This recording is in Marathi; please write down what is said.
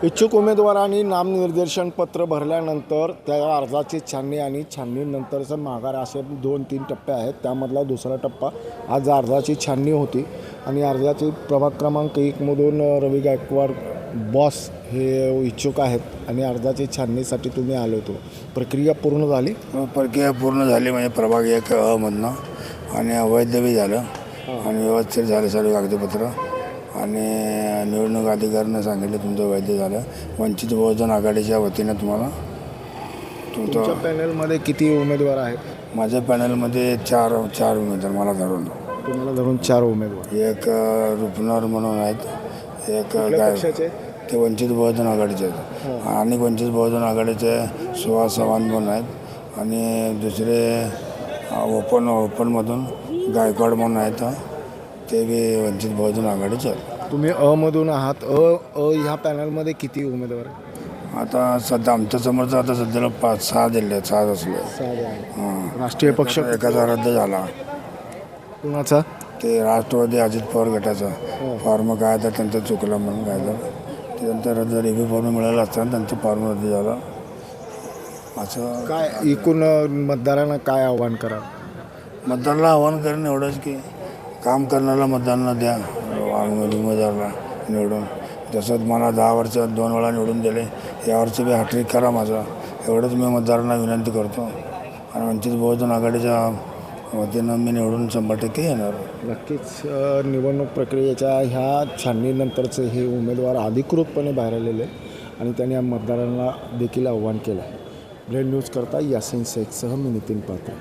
इच्छुक उमेदवारांनी नामनिर्देशन पत्र भरल्यानंतर त्या अर्जाची छाननी आणि छाननीनंतरचा माघार असे 2-3 टप्पे आहेत. त्यामधला दुसरा टप्पा आज अर्जाची छाननी होती आणि अर्जाची प्रभाग क्रमांक 1मधून रवी गायकवाड बॉस हे इच्छुक आहेत आणि अर्जाची छाननीसाठी तुम्ही आले होतो. प्रक्रिया पूर्ण झाली? प्रक्रिया पूर्ण झाली म्हणजे प्रभाग 1 मधनं आणि अवैध बी झालं आणि व्यवस्थित झाले सर्व कागदपत्र आणि निवडणूक अधिकाऱ्यांना सांगितलं तुमचं वैध झालं. वंचित बहुजन आघाडीच्या वतीनं तुम्हाला तुमच्या पॅनलमध्ये किती उमेदवार आहेत? माझ्या पॅनलमध्ये चार उमेदवार मला धरून. तुम्हाला धरून 4 उमेदवार. एक रुपनर म्हणून आहेत, एक पक्षाचे ते वंचित बहुजन आघाडीचे आहेत आणि वंचित बहुजन आघाडीचे सुहास चव्हाण म्हणून आहेत आणि दुसरे ओपनमधून गायकवाड म्हणून आहेत, ते बी वंचित बहुजन आघाडीचे आहेत. तुम्ही मधून आहात. ह्या पॅनलमध्ये किती उमेदवार आहेत? आता सध्या आमच्या समोरचं आता सध्याला 5-6 दिले आहेत, 6 असले. राष्ट्रीय पक्ष एकाचा रद्द झाला. कुणाचा? ते राष्ट्रवादी अजित पवार गटाचा फॉर्म काय तर त्यांचं चुकलं म्हणून काय तर त्यानंतर रद्द रिव्ह्यू फॉर्म मिळाला असताना त्यांचं फॉर्म रद्द झाला. असं काय एकूण मतदारांना काय आव्हान करा? मतदाराला आव्हान करेन एवढंच की काम करण्याला मतदारांना द्या, उमेदवाराला निवडून. जसं मला 10 वर्ष 2 वेळा निवडून दिले, यावर्षी बी हॅट्रिक करा माझा, एवढंच मी मतदारांना विनंती करतो. आणि वंचित बहुजन आघाडीच्या वतीनं मी निवडून 100% येणार. नक्कीच निवडणूक प्रक्रियेच्या ह्या छाननीनंतरचे हे उमेदवार अधिकृतपणे बाहेर आलेले आणि त्यांनी या मतदारांना देखील आव्हान केलं आहे. ब्रेड न्यूज करता यासीन शेखसह मी नितीन पात्र.